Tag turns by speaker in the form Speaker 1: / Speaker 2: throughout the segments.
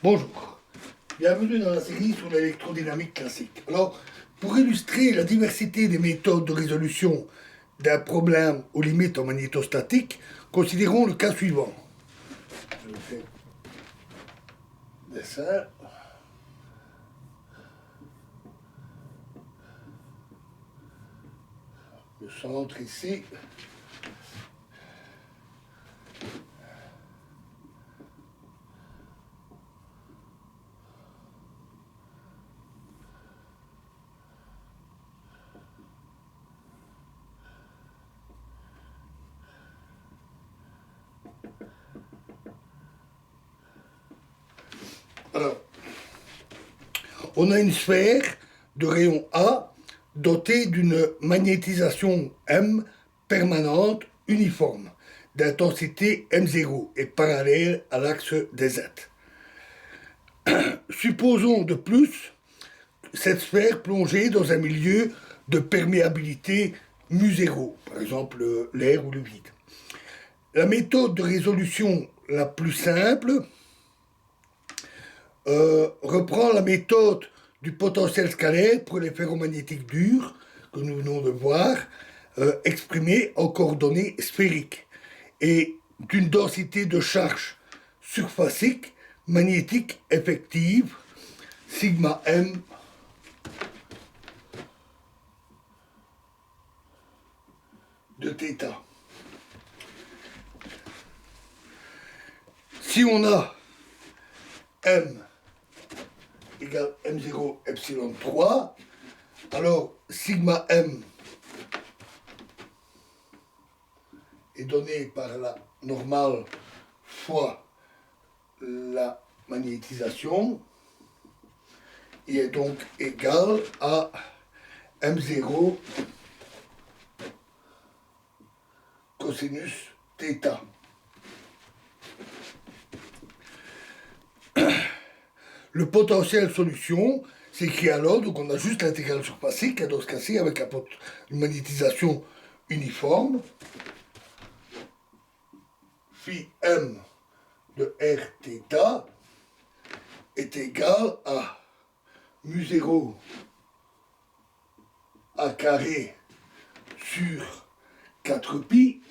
Speaker 1: Bonjour, bienvenue dans la série sur l'électrodynamique classique. Alors, pour illustrer la diversité des méthodes de résolution d'un problème aux limites en magnétostatique, considérons le cas suivant. Je fais dessin. Le centre ici. Alors, on a une sphère de rayon A dotée d'une magnétisation M permanente uniforme d'intensité M0 et parallèle à l'axe des Z. Supposons de plus cette sphère plongée dans un milieu de perméabilité mu0, par exemple l'air ou le vide. La méthode de résolution la plus simple reprend la méthode du potentiel scalaire pour les ferromagnétiques durs que nous venons de voir, exprimée en coordonnées sphériques et d'une densité de charge surfacique magnétique effective sigma m de θ. Si on a m égale m0 epsilon 3, alors sigma m est donné par la normale fois la magnétisation, il est donc égal à m0 cosinus θ. Le potentiel solution s'écrit alors, donc on a juste l'intégrale surfacique, dans ce cas-ci avec une magnétisation uniforme, phi m de Rθ est égal à mu0 a carré sur 4pi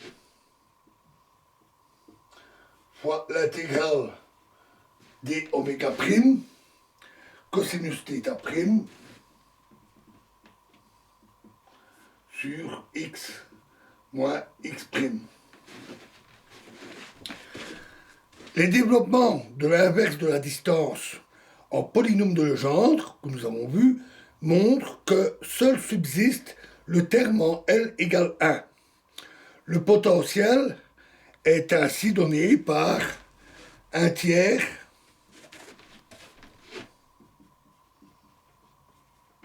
Speaker 1: fois l'intégrale d oméga prime cosinus θ prime sur x moins x prime. Les développements de l'inverse de la distance en polynôme de Legendre, que nous avons vu, montrent que seul subsiste le terme en L égale 1. Le potentiel est ainsi donné par 1 tiers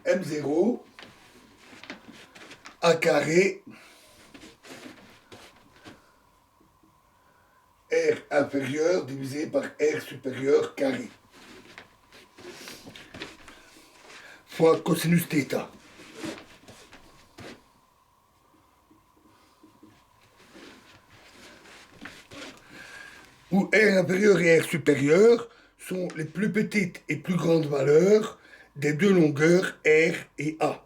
Speaker 1: m0 a carré R inférieur divisé par R supérieur carré fois cosinus θ. Où R inférieur et R supérieur sont les plus petites et plus grandes valeurs des deux longueurs R et A.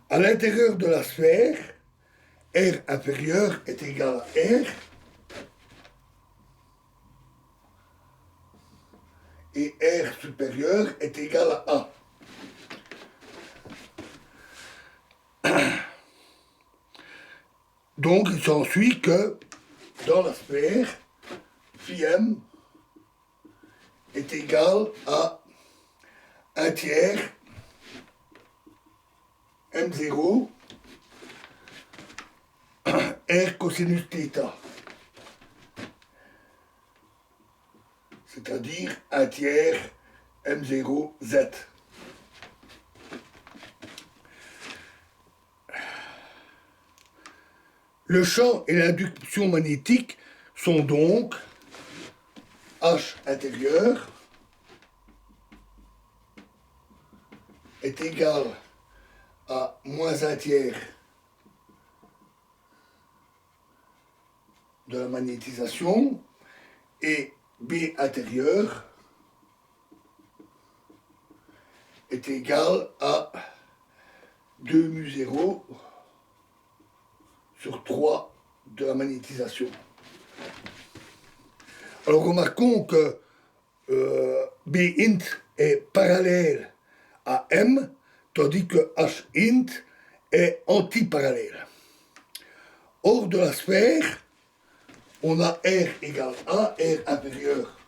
Speaker 1: À l'intérieur de la sphère, R inférieur est égal à R et R supérieur est égal à A. Donc il s'ensuit que dans la sphère, phi m est égal à 1 tiers m0 R cosinus θ, c'est-à-dire 1 tiers m0 z. Le champ et l'induction magnétique sont donc H intérieur est égal à moins 1 tiers de la magnétisation et B intérieur est égal à 2 mu0 sur 3 de la magnétisation. Alors remarquons que B int est parallèle à M, tandis que H int est antiparallèle. Hors de la sphère, on a R égale A, R inférieur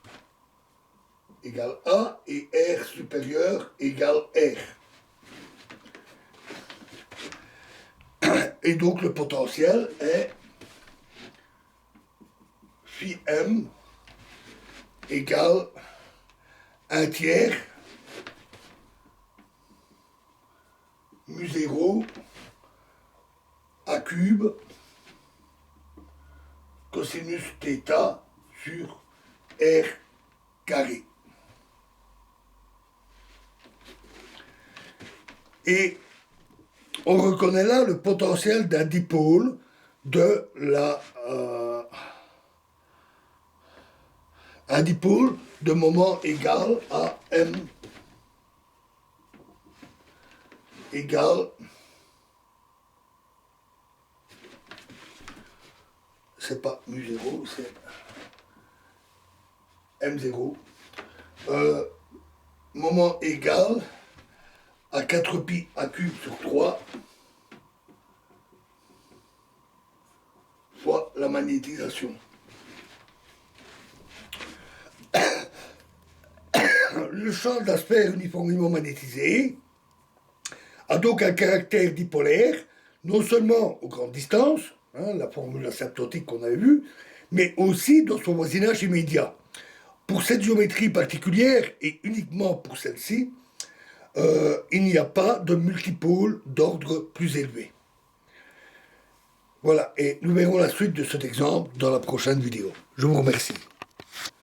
Speaker 1: égale A et R supérieur égale R. Et donc le potentiel est phi m égale 1/3 mu0 A cube cosinus θ sur R carré. Et on reconnaît là le potentiel d'un dipôle de la un dipôle de moment égal à m égale, c'est pas mu0, c'est m0, moment égal à 4pi A cube sur 3 fois la magnétisation. Le champ de la sphère uniformément magnétisé a donc un caractère dipolaire, non seulement aux grandes distances, la formule asymptotique qu'on avait vue, mais aussi dans son voisinage immédiat. Pour cette géométrie particulière, et uniquement pour celle-ci, il n'y a pas de multipôle d'ordre plus élevé. Voilà, et nous verrons la suite de cet exemple dans la prochaine vidéo. Je vous remercie.